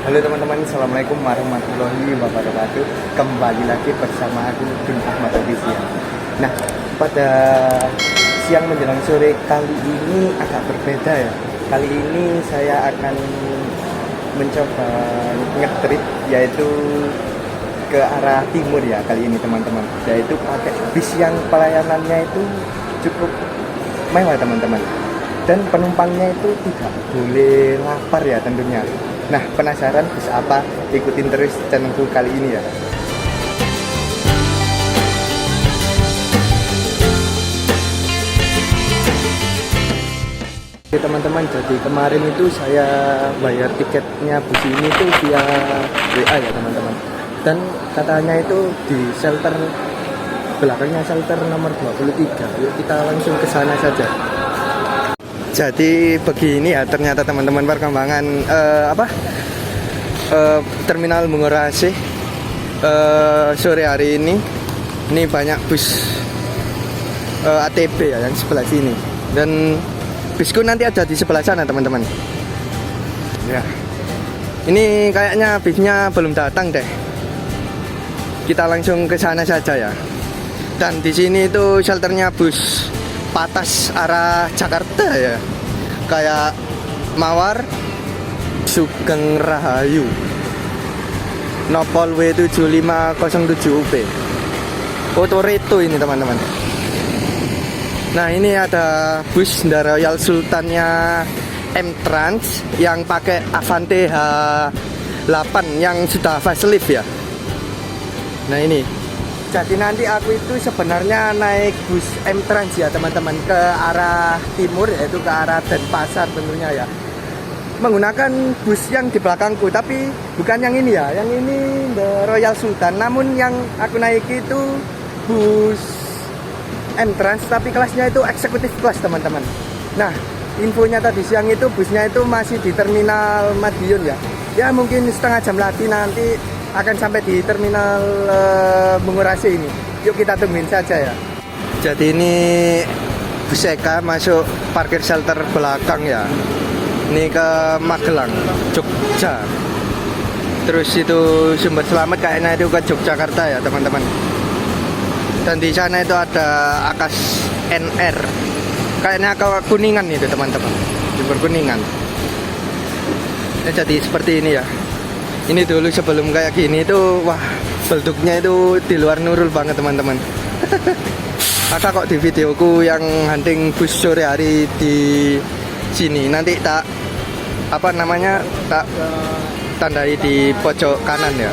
Halo teman-teman, assalamualaikum warahmatullahi wabarakatuh. Kembali lagi bersama aku Dun Ahmad Official. Nah, pada siang menjelang sore kali ini agak berbeda ya. Kali ini saya akan mencoba nge-trip, yaitu ke arah timur ya kali ini teman-teman. Yaitu pakai bis yang pelayanannya itu cukup mewah teman-teman. Dan penumpangnya itu tidak boleh lapar ya tentunya. Nah, penasaran bis apa? Ikutin terus channelku kali ini ya. Oke teman-teman, jadi kemarin itu saya bayar tiketnya bus ini tuh via WA ya teman-teman. Dan katanya itu di shelter belakangnya, shelter nomor 23. Yuk kita langsung ke sana saja. Jadi begini ya ternyata teman-teman perkembangan terminal Bungora Aceh sore hari ini. Ini banyak bus ATB ya yang sebelah sini, dan bisku nanti ada di sebelah sana teman-teman. Ya, ini kayaknya bisnya belum datang deh. Kita langsung ke sana saja ya. Dan di sini itu shelternya bus Patas arah Jakarta ya, kayak Mawar, Sugeng Rahayu, Nopol W7507UP, Otoreto ini teman-teman. Nah, ini ada bus The Royal Sultannya M-Trans yang pakai Avante H8 yang sudah facelift ya. Nah ini, jadi nanti aku itu sebenarnya naik bus M-Trans ya teman-teman ke arah timur, yaitu ke arah Denpasar tentunya ya. Menggunakan bus yang di belakangku, tapi bukan yang ini ya, yang ini The Royal Sultan. Namun yang aku naiki itu bus M-Trans, tapi kelasnya itu eksekutif kelas teman-teman. Nah, infonya tadi siang itu busnya itu masih di terminal Madiun ya. Ya mungkin setengah jam lagi nanti akan sampai di terminal Bungora Aceh ini. Yuk kita tungguin saja ya. Jadi ini bus Eka masuk parkir shelter belakang ya. Ini ke Magelang, Jogja. Terus itu Sumber Selamat kayaknya itu ke Yogyakarta ya teman-teman. Dan di sana itu ada Akas NR. Kayaknya ke Kuningan itu teman-teman. Jember Kuningan. Ya, jadi seperti ini ya. Ini dulu sebelum kayak gini itu, wah, bentuknya itu di luar nurul banget teman-teman. Ada kok di videoku yang hunting bus sore hari di sini. Nanti tak tak tandai di pojok kanan ya.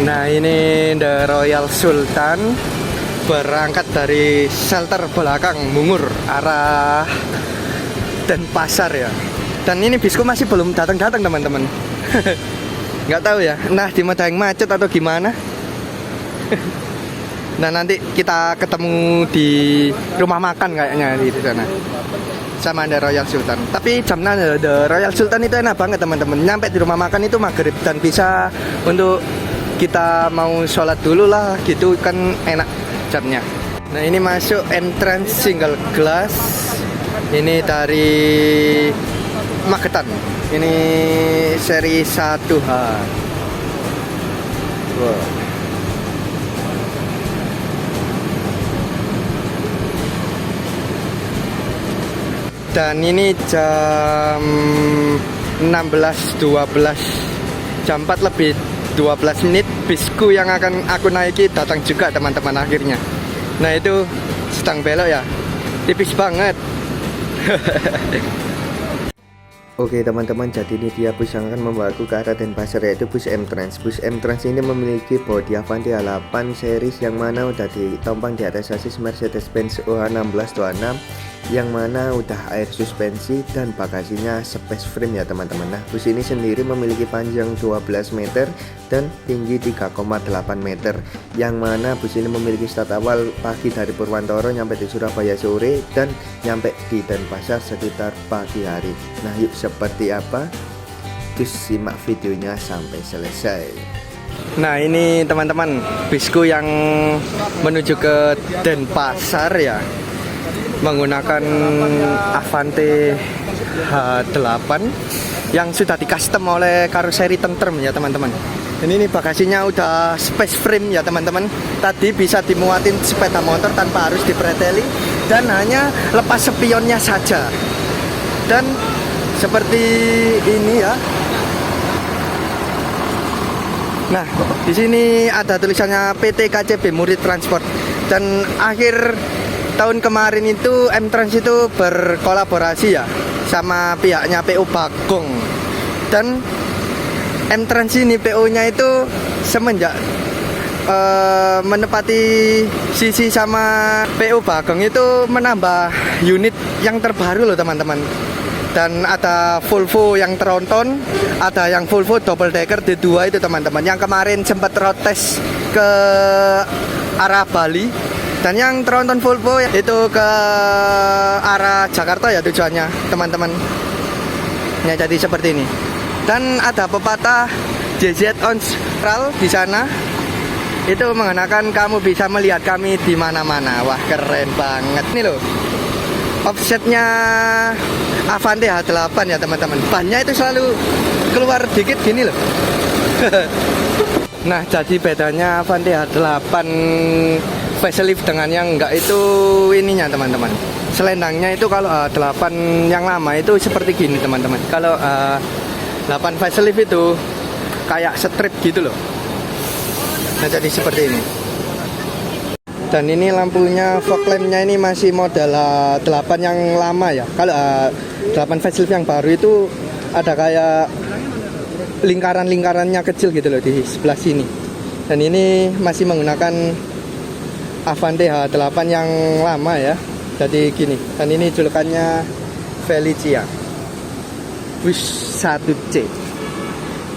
Nah, ini The Royal Sultan berangkat dari shelter belakang Bungur arah Denpasar ya. Dan ini bisku masih belum datang-datang teman-teman. Nggak tahu ya, nah di Medang macet atau gimana. Nah, nanti kita ketemu di rumah makan kayaknya di sana sama The Royal Sultan. Tapi jamnya The Royal Sultan itu enak banget teman-teman. Nyampe di rumah makan itu maghrib dan bisa untuk kita mau sholat dulu lah gitu kan, enak jamnya. Nah, ini masuk entrance single glass. Ini dari Magetan. Ini seri 1H. Wow. Dan ini jam 16.12, jam 4 lebih 12 menit bisku yang akan aku naiki datang juga teman-teman akhirnya. Nah, itu sedang belok ya, tipis banget. Oke teman-teman, jadi ini dia bus yang akan membawaku ke arah Denpasar, yaitu bus M-Trans. Bus M-Trans ini memiliki bodi Avante H8 series yang mana udah ditompang di atas sasis Mercedes-Benz OH1626, yang mana udah air suspensi dan bagasinya space frame ya teman-teman. Nah, bus ini sendiri memiliki panjang 12 meter dan tinggi 3,8 meter, yang mana bus ini memiliki start awal pagi dari Purwantoro, nyampe di Surabaya sore, dan nyampe di Denpasar sekitar pagi hari. Nah, yuk seperti apa? Terus simak videonya sampai selesai. Nah, ini teman-teman bisku yang menuju ke Denpasar ya, menggunakan Avante H8 yang sudah di custom oleh karoseri tentrem ya teman-teman. Ini bagasinya udah space frame ya teman-teman. Tadi bisa dimuatin sepeda motor tanpa harus dipreteli dan hanya lepas spionnya saja. Dan seperti ini ya. Nah, di sini ada tulisannya PT KCB Murid Transport. Dan akhir tahun kemarin itu M-Trans itu berkolaborasi ya sama pihaknya PO Bagong. Dan M-Trans ini PO-nya itu semenjak menepati sisi sama PO Bagong itu menambah unit yang terbaru loh teman-teman. Dan ada Volvo yang tronton, ada yang Volvo double decker D2 itu teman-teman. Yang kemarin sempat road test ke arah Bali. Dan yang tronton Volvo itu ke arah Jakarta ya tujuannya teman-teman. Ya jadi seperti ini. Dan ada pepatah JZ on Central di sana. Itu mengenakan kamu bisa melihat kami di mana-mana. Wah, keren banget nih loh. Offsetnya Avante H8 ya teman-teman. Bannya itu selalu keluar dikit gini loh. Nah, jadi bedanya Avante H8 facelift dengan yang enggak itu ininya teman-teman. Selendangnya itu kalau H8 yang lama itu seperti gini teman-teman. Kalau 8 facelift itu kayak strip gitu loh. Nah, jadi seperti ini. Dan ini lampunya fog lampnya ini masih model 8 yang lama ya. Kalau 8 facelift yang baru itu ada kayak lingkaran-lingkarannya kecil gitu loh di sebelah sini. Dan ini masih menggunakan Avante H8 yang lama ya. Jadi gini. Dan ini julukannya Felicia Wish 1C.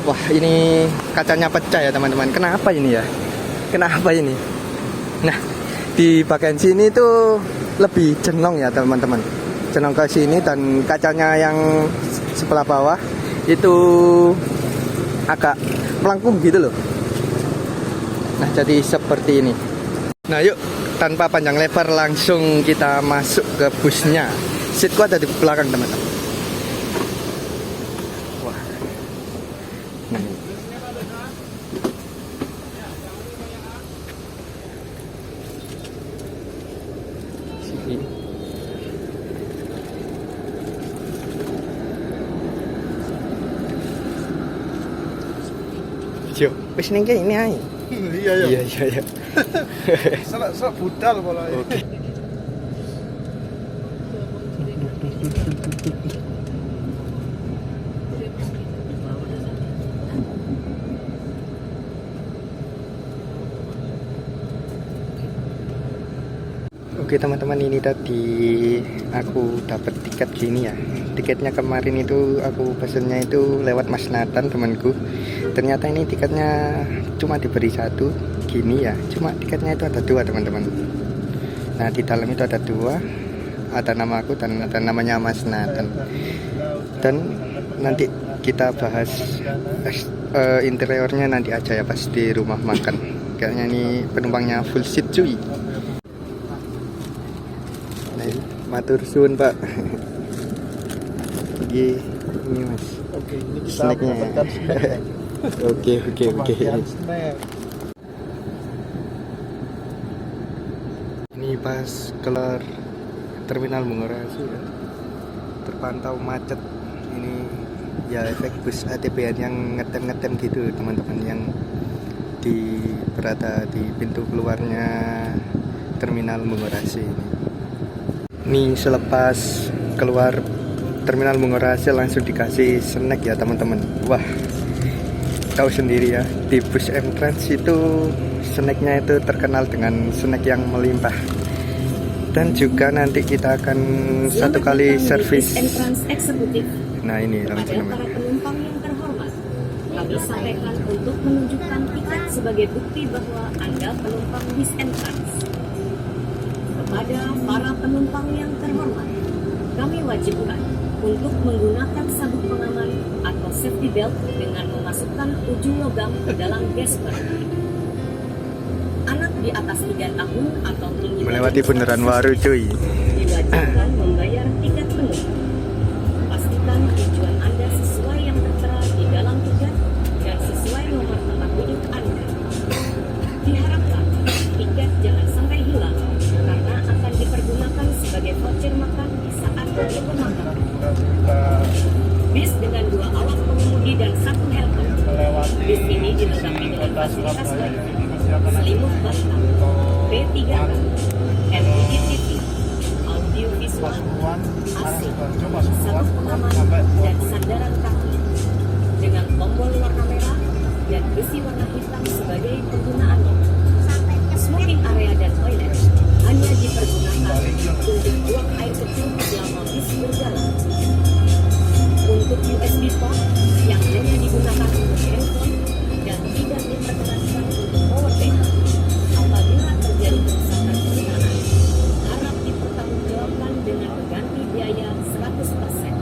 Wah, ini kacanya pecah ya teman-teman. Kenapa ini ya? Kenapa ini? Nah, di bagian sini tuh lebih jenong ya teman-teman. Jenong ke sini dan kacanya yang sebelah bawah itu agak melengkung gitu loh. Nah, jadi seperti ini. Nah, yuk tanpa panjang lebar langsung kita masuk ke busnya. Seatku ada di belakang teman-teman. Wah. Nah, sini. Yo, wis ning kene ae. Iya. Salah budal malah. Oke. Oke teman-teman, ini tadi aku dapat tiket gini ya. Tiketnya kemarin itu aku pesennya itu lewat Mas Nathan temanku. Ternyata ini tiketnya cuma diberi satu gini ya. Cuma tiketnya itu ada dua teman-teman. Nah, di dalam itu ada dua. Ada nama aku dan ada namanya Mas Nathan. Dan nanti kita bahas interiornya nanti aja ya pas di rumah makan. Kayaknya ini penumpangnya full seat cuy. Matur suwun Pak. Ini Mas. Oke, ini kita Snacknya. mendapatkan snack. Oke. Pembagian snack. Ini pas keluar terminal Bungorasi ya. Terpantau macet. Ini ya efek bus ATBN yang ngetem gitu teman-teman, yang berada di pintu keluarnya terminal Bungorasi ini. Nih selepas keluar terminal Bungorasi langsung dikasih snack ya teman-teman. Wah, tahu sendiri ya, di bus M-Trans itu snacknya itu terkenal dengan snack yang melimpah. Dan juga nanti kita akan satu kali servis. M-Trans eksekutif. Nah, ini Kepada teman-teman. para penumpang yang terhormat, kami sampaikan untuk menunjukkan tiket sebagai bukti bahwa Anda penumpang bis M-Trans. Kepada para penumpang yang terhormat, kami wajibkan untuk menggunakan sabuk pengaman atau safety belt dengan memasukkan ujung logam ke dalam gesper. Anak di atas 3 tahun atau tinggi Melewati bundaran Waru cuy. diwajibkan membayar tiket penuh. Pastikan tujuan Anda sesuai yang sebagai pemakaman. Bis dengan 2 awak pengemudi dan 1 helper. Bis ini dilengkapi dengan fasilitas baik, selimut bantal, P3K, LCD TV, audio visual, AC, 1 pengaman dan sandaran kaki dengan tombol warna merah dan besi warna hitam sebagai penggunaannya. Smoking area dan toilet hanya dipergunakan untuk buang air kecil selama bis berjalan. Untuk USB port yang hanya digunakan untuk handphone dan tidak diperkenankan untuk power bank. Apabila terjadi kerusakan perjalanan, harap dipertanggungjawabkan dengan mengganti biaya 100%.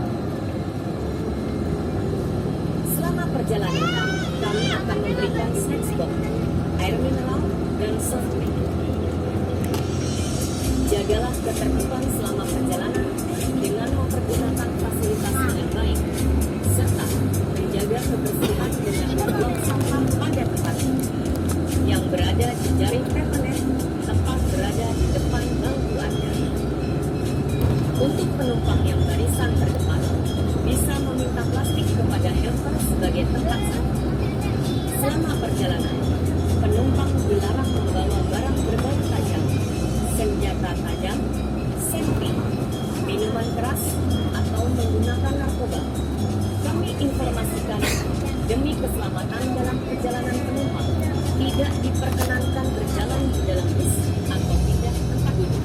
Selama perjalanan, kami akan memberikan snacks box, air mineral, dan soft drink. Jagalah ketertiban selama perjalanan dengan mempergunakan fasilitas dengan baik, serta menjaga kebersihan dengan membuang sampah pada tempatnya yang berada di jaring permanen tepat berada di depan bangku Anda. Untuk penumpang yang barisan terdepan, bisa meminta plastik kepada helper sebagai tempat sampah. Selama perjalanan, penumpang dilarang membawa barang berbau tajam, senjata tajam, senpi, minuman keras, atau menggunakan narkoba. Kami informasikan demi keselamatan dalam perjalanan penumpang, tidak diperkenankan berjalan di dalam bis atau pindah tempat duduk.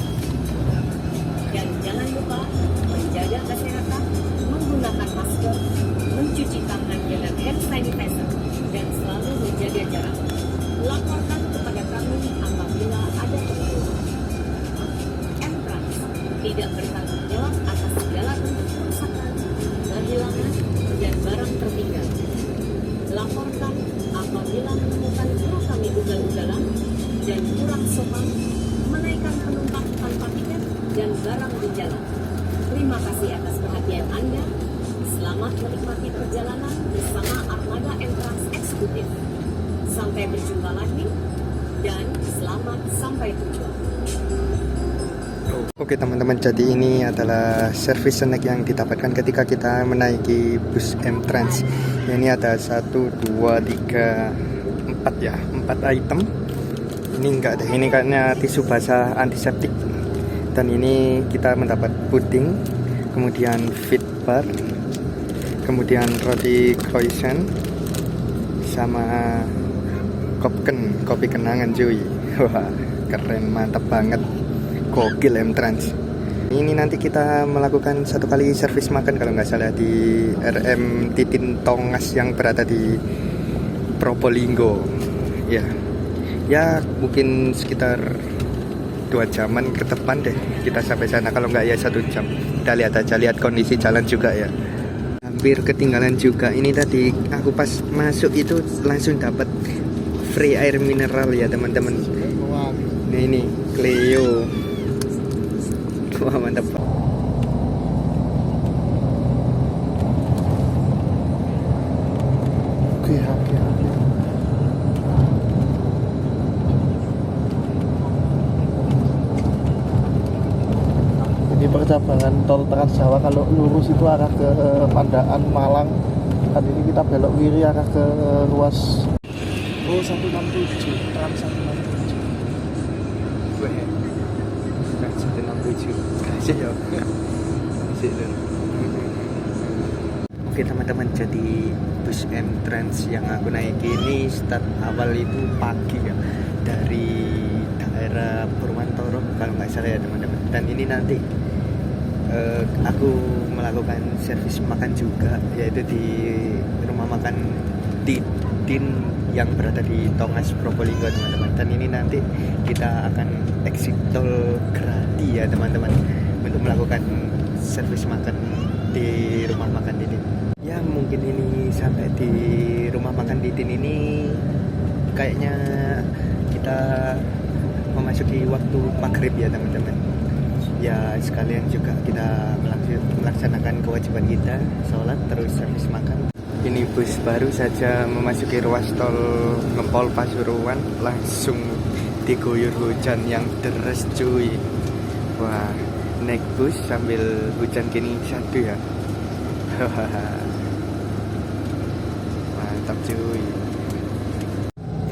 Dan jangan lupa menjaga kesehatan, menggunakan masker, mencuci tangan dengan hand sanitizer, dan selalu menjaga jarak. Laporkan kepada kami apabila ada keperluan. M-Trans tidak bertanggung jawab atas segala bentuk kerusakan, kehilangan, dan barang tertinggal. Laporkan apabila menemukan kru kami ugal-ugalan dan kurang sopan, menaikkan penumpang tanpa tiket dan barang di jalan. Terima kasih atas perhatian Anda. Selamat menikmati perjalanan bersama Armada M-Trans Eksekutif. Sampai berjumpa lagi dan selamat sampai tujuan. Oke teman-teman, jadi ini adalah servis snack yang didapatkan ketika kita menaiki bus M-Trans. Ini ada 1, 2, 3, 4 ya, 4 item. Ini enggak deh, ini kayaknya tisu basah antiseptik. Dan ini kita mendapat puding, kemudian fit bar, kemudian roti croissant, sama kopi kenangan cuy. Wah, keren, mantap banget. Gokil M-Trans. Ini nanti kita melakukan 1 kali servis makan kalau nggak salah di RM Titin Tongas yang berada di Probolinggo. Ya mungkin sekitar 2 jaman ke depan deh kita sampai sana, kalau nggak ya 1 jam. Kita lihat aja, lihat kondisi jalan juga ya. Hampir ketinggalan juga. Ini tadi aku pas masuk itu langsung dapat free air mineral ya teman-teman. Nah ini Cleo. Wah mantap. Oke. Ini percabangan tol Trans Jawa, kalau lurus itu arah ke Pandaan Malang. Dan ini kita belok kiri arah ke ruas 167, Trans 167. Oke teman-teman, jadi bus M-Trans yang aku naiki ini start awal itu pagi ya, dari daerah Purwantoro kalau nggak salah ya teman-teman. Dan ini nanti aku melakukan servis makan juga, yaitu di rumah makan Titin yang berada di Tongas Probolinggo teman-teman. Dan ini nanti kita akan exit tol Grati ya teman-teman, untuk melakukan servis makan di rumah makan Titin. Ya mungkin ini sampai di rumah makan Titin ini kayaknya kita memasuki waktu maghrib ya teman-teman. Ya sekalian juga kita melaksanakan kewajiban kita, sholat terus servis makan. Ini bus baru saja memasuki ruas tol Ngempol Pasuruan, langsung diguyur hujan yang deras cuy. Wah, naik bus sambil hujan gini satu ya. Mantap cuy.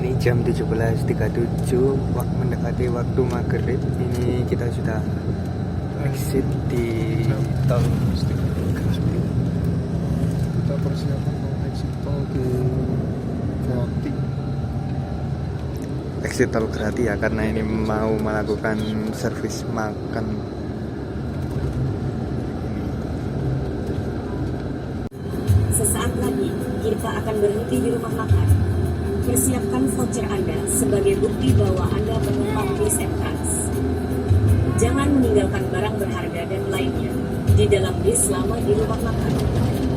Ini jam 17.37, mendekati waktu maghrib. Ini kita sudah exit di tol Grati. Kita persiapan mau exit tol ke Grati. Exit tol Grati ya, karena ini mau melakukan servis makan. Sesaat lagi kita akan berhenti di rumah makan. Persiapkan voucher Anda sebagai bukti bahwa Anda penumpang bis and trans. Jangan meninggalkan barang berharga dan lainnya di dalam bis selama di rumah makan.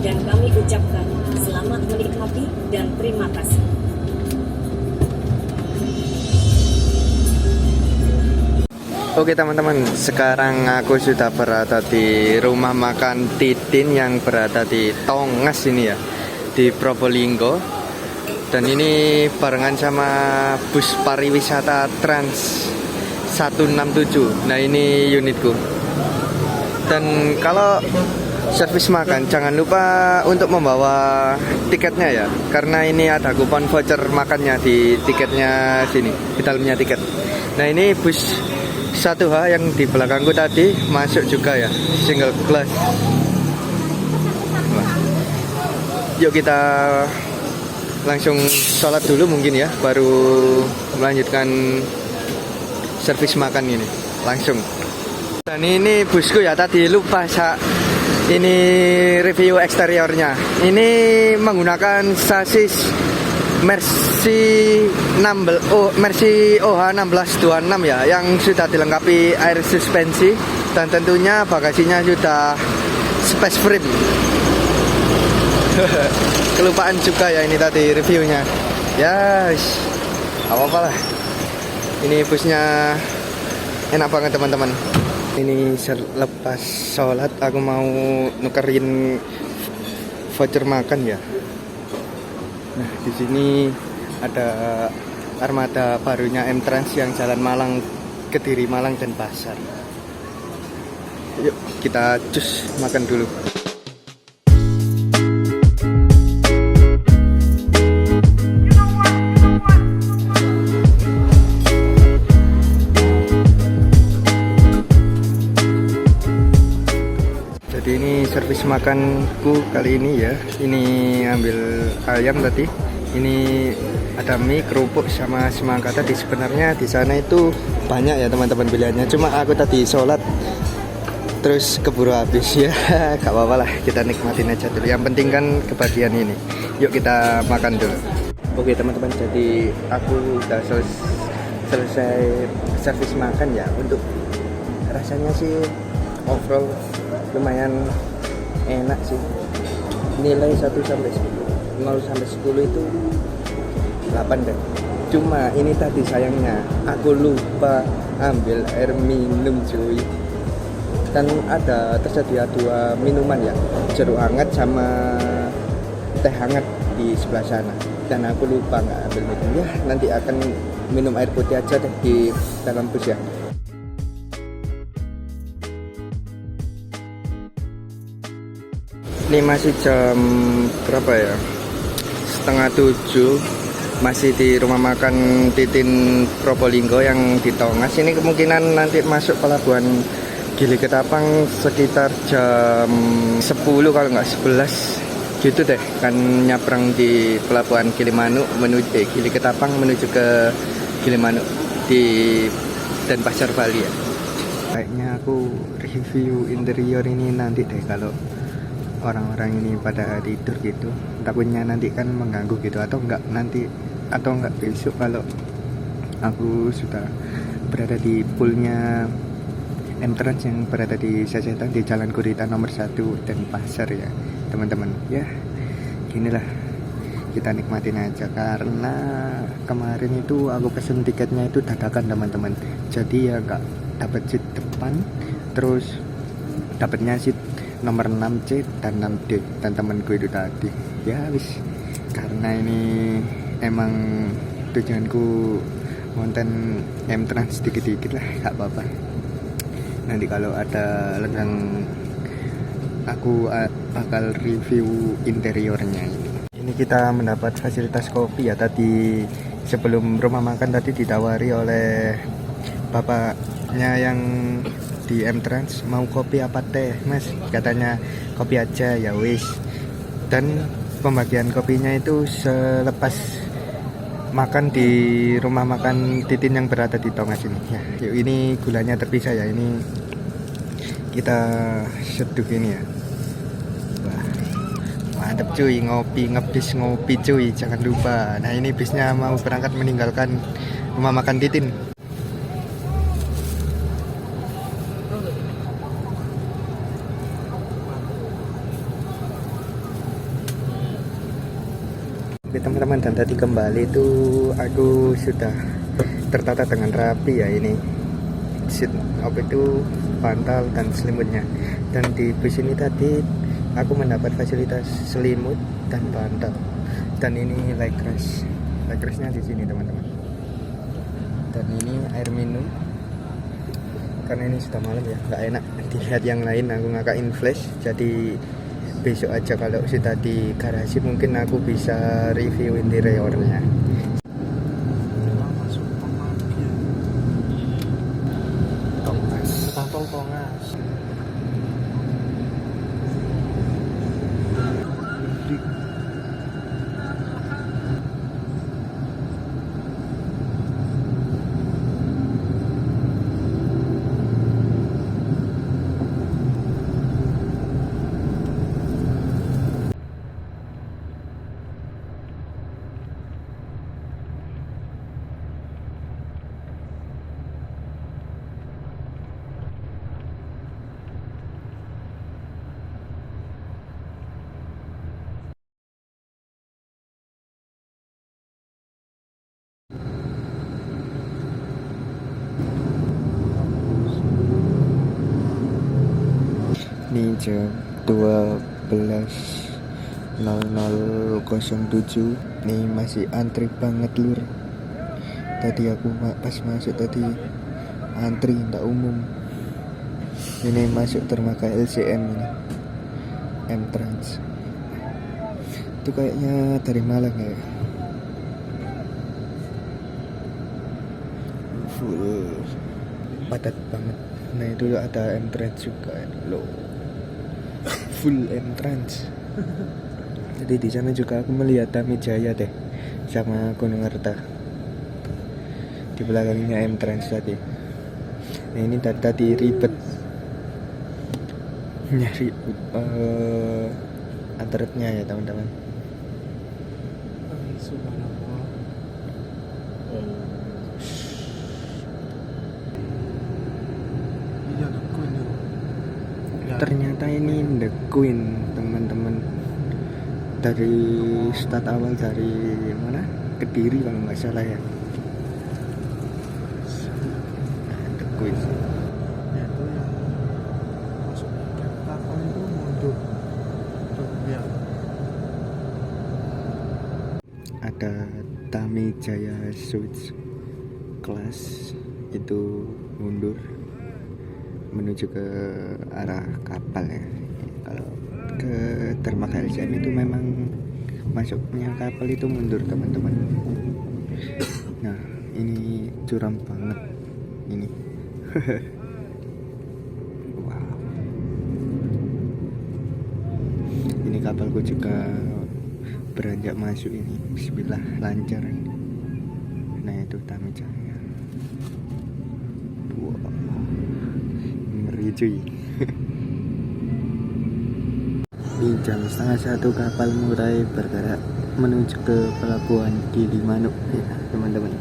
Dan kami ucapkan selamat menikmati dan terima kasih. Oke teman-teman, sekarang aku sudah berada di rumah makan Titin yang berada di Tongas ini ya, di Probolinggo. Dan ini barengan sama bus pariwisata Trans 167. Nah ini unitku. Dan kalau servis makan jangan lupa untuk membawa tiketnya ya, karena ini ada kupon voucher makannya di tiketnya sini, di dalamnya tiket. Nah ini bus 1H yang di belakangku tadi masuk juga ya, single class. Yuk kita langsung sholat dulu mungkin ya, baru melanjutkan servis makan ini langsung. Dan ini busku ya, tadi lupa ini review eksteriornya. Ini menggunakan sasis Mercy OH1626 ya, yang sudah dilengkapi air suspensi, dan tentunya bagasinya sudah space frame. Kelupaan juga ya ini tadi reviewnya. Ya, apa-apa lah. Ini busnya enak banget teman-teman. Ini selepas sholat aku mau nukerin voucher makan ya. Nah, di sini ada armada barunya M-Trans yang jalan Malang, Kediri, Malang, dan Pasar. Yuk kita cus makan dulu. Jadi ini servis makanku kali ini ya. Ini ambil ayam tadi. Ini ada mie, kerupuk, sama semangka tadi. Sebenarnya di sana itu banyak ya teman-teman pilihannya. Cuma aku tadi sholat terus keburu habis ya. Gak apa-apa lah, kita nikmatin aja dulu. Yang penting kan kebahagiaan ini. Yuk kita makan dulu. Oke teman-teman, jadi aku udah selesai servis makan ya. Untuk rasanya sih overall lumayan enak sih. Nilai 1 sampai 10, 0 sampai 10 itu 8 deh. Cuma ini tadi sayangnya aku lupa ambil air minum cuy. Dan ada tersedia 2 minuman ya, jeruk hangat sama teh hangat di sebelah sana. Dan aku lupa nggak ambil minum ya. Nanti akan minum air putih aja deh di dalam bus ya. Ini masih jam berapa ya? 6:30. Masih di rumah makan Titin Probolinggo yang di Tongas. Ini kemungkinan nanti masuk pelabuhan Gili Ketapang sekitar jam 10 kalau nggak 11 gitu deh. Kan nyabrang di pelabuhan Gilimanuk menuju Gili Ketapang menuju ke Gilimanuk di Denpasar, Bali ya. Kayaknya aku review interior ini nanti deh kalau orang-orang ini pada tidur gitu. Takutnya nanti kan mengganggu gitu, atau enggak besok kalau aku sudah berada di poolnya M-Trans yang berada di Sasetan di Jalan Gurita nomor 1 Denpasar ya teman-teman. Ya ginilah, kita nikmatin aja, karena kemarin itu aku pesen tiketnya itu dadakan teman-teman. Jadi ya nggak dapat seat depan, terus dapatnya seat nomor 6C dan 6D dan temanku itu tadi. Ya wis, karena ini emang tujuanku konten M-Trans dikit-dikit lah, gak apa-apa. nanti kalau ada lenggang aku bakal review interiornya ini. Ini kita mendapat fasilitas kopi ya, tadi sebelum rumah makan tadi ditawari oleh bapaknya yang di M-Trans, mau kopi apa teh mas, katanya kopi aja, ya wis. Dan pembagian kopinya itu selepas makan di rumah makan Titin yang berada di Tongas ini ya. Yuk, ini gulanya terpisah ya, ini kita seduh ini ya. Wah, mantep cuy, ngopi ngebis ngopi cuy, jangan lupa. Nah ini bisnya mau berangkat meninggalkan rumah makan Titin. Oke teman-teman, dan tadi kembali itu aku sudah tertata dengan rapi ya, ini seat apa itu, bantal dan selimutnya. Dan di bus ini tadi aku mendapat fasilitas selimut dan bantal. Dan ini leg restnya di sini teman-teman. Dan ini air minum, karena ini sudah malam ya, nggak enak dilihat yang lain, aku ngakain flash. Jadi besok aja kalau sudah di garasi mungkin aku bisa review interiornya. Masuk pembagian Tongas. tol Tongas. Ini jam 12.00.07. Nih masih antri banget lur. Tadi aku pas masuk tadi antri ndak umum. Ini masuk dermaga LCM ini, M-Trans. Itu kayaknya dari Malang ya. Full padat banget. Nah itu ada M-Trans juga loh. Full M-Trans. Jadi di sana juga aku melihat Tamijaya deh, sama Gunung Arta. Di belakangnya M-Trans tadi. Nah ini tadi ribet nyari antretnya ya teman-teman. Subhanallah. Iya, Queen ya. Ternyata ini The Queen teman-teman. Dari start awal dari mana? Kediri kalau nggak salah ya. The Queen. Itu yang masuk kapal itu mundur. Tuh, ya. Ada Tamijaya Suits kelas itu mundur menuju ke arah kapal ya. Kalau ke dermaga LCM itu memang masuknya kapal itu mundur teman-teman. Nah ini curam banget ini. Wow, ini kapalku juga beranjak masuk ini. Bismillah, lancar ini. Nah itu Tamijaya. Wow, ngeri cuy. Di jam 12:30 kapal mulai bergerak menuju ke pelabuhan Gilimanuk ya teman-teman.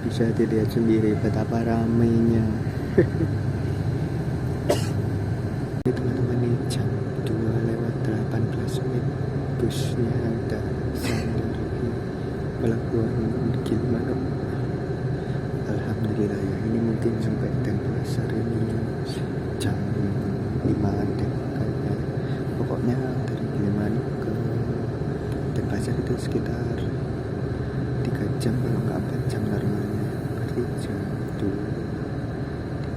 Bisa dilihat sendiri betapa ramainya. Ini teman-teman, ini jam 2:18 busnya ada sampai di pelabuhan Gilimanuk. Alhamdulillah ya, ini mungkin sampai Denpasar ini jam 5-an deh kayaknya. Pokoknya dari Gilimanuk ke Denpasar itu sekitar 3 jam kalau nggak 4 jam normalnya. Berarti jam 2,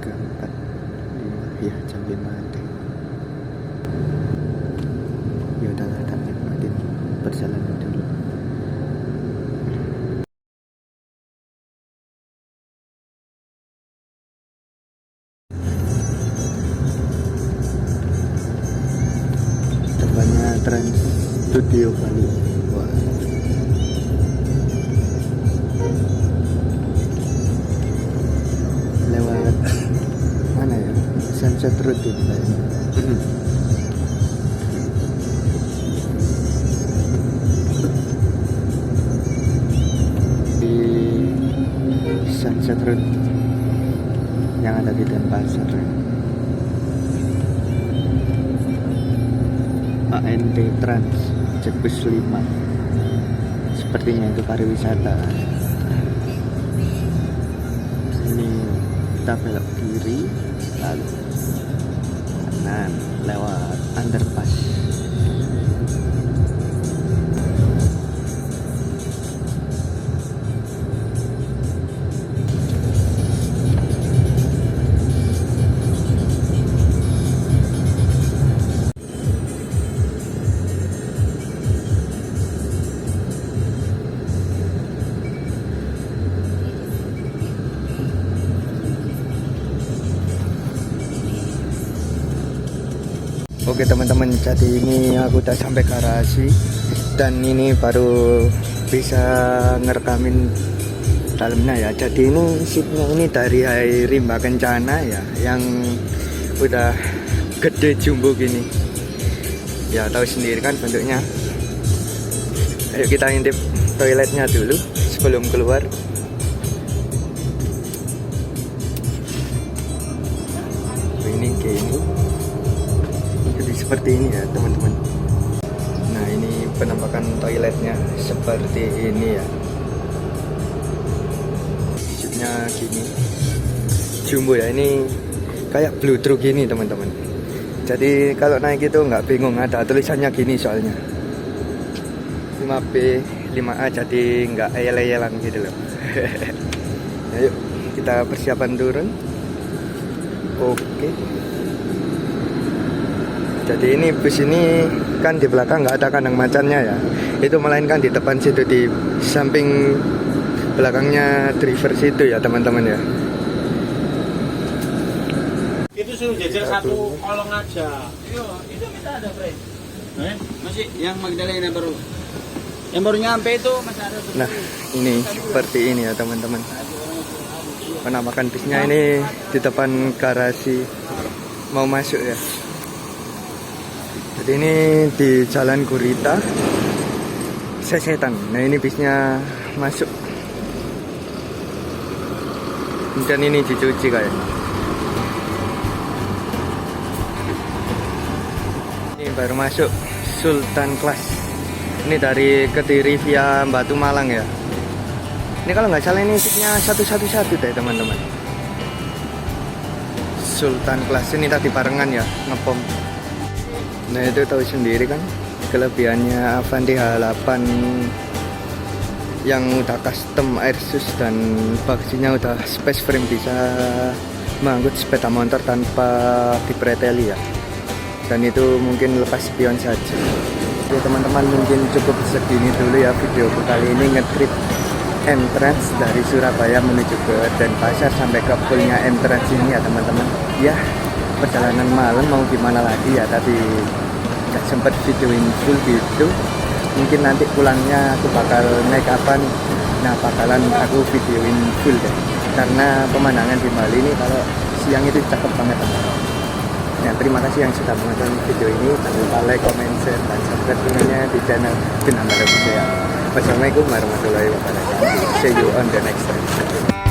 3, 4, ya jam 5 ada. Ya udahlah, tak nikmatin perjalanan dulu. Tempatnya Trans Studio Bali. Wah. Lewat mana ya? Sunset Road itu kayaknya. Di Sunset Road yang ada di Denpasar. ANT Trans Jebus 5. Sepertinya itu pariwisata. Ini kita belok kiri, lalu kanan lewat underpass. Oke teman-teman, jadi ini aku udah sampai garasi dan ini baru bisa ngerekamin dalamnya ya. Jadi ini seatnya ini dari Rimba Kencana ya, yang udah gede jumbo gini. Ya tahu sendiri kan bentuknya. Ayo kita intip toiletnya dulu sebelum keluar. Ini kayak ini. Jadi seperti ini ya teman-teman. Nah ini penampakan toiletnya seperti ini ya. Seatnya gini, jumbo ya, ini kayak blue truck gini teman-teman. Jadi kalau naik itu nggak bingung, ada tulisannya gini soalnya 5B 5A, jadi nggak ayel-ayelan gitu loh. Ayo kita persiapan turun. Oke. Jadi ini bus ini kan di belakang nggak ada kandang macannya ya. Itu melainkan di depan situ, di samping belakangnya driver situ ya teman-teman ya. Itu suruh jajar satu kolong aja. Iya, itu kita ada friend. Masih yang Magdalena baru. Yang baru nyampe itu masih ada. Nah ini seperti ini ya teman-teman. Penampakan busnya ini di depan garasi mau masuk ya. Jadi ini di Jalan Gurita Sesetan. Nah ini bisnya masuk. Dan ini dicuci kayaknya. Ini baru masuk Sultan Class. Ini dari Kediri via Batu Malang ya. Ini kalau nggak salah ini seatnya 111 deh teman-teman. Sultan Class ini tadi barengan ya ngepom. Nah itu tahu sendiri kan kelebihannya Avanti H8 yang udah custom airsus dan baksinya udah space frame, bisa mengangkut sepeda motor tanpa dipreteli ya. Dan itu mungkin lepas spion saja. Oke teman-teman, mungkin cukup segini dulu ya video kali ini nge-trip M-Trans dari Surabaya menuju ke Denpasar sampai ke poolnya M-Trans ini ya teman-teman. Ya perjalanan malam mau gimana lagi ya, tapi gak sempet videoin full gitu. Mungkin nanti pulangnya aku bakal naik kapan, nah bakalan aku videoin full deh, karena pemandangan di Bali ini kalau siang itu cakep banget teman-teman. Ya, terima kasih yang sudah menonton video ini. Jangan lupa like, comment, share, dan subscribe channelnya di channel Gunamara Budaya. Wassalamualaikum warahmatullahi wabarakatuh. See you on the next time.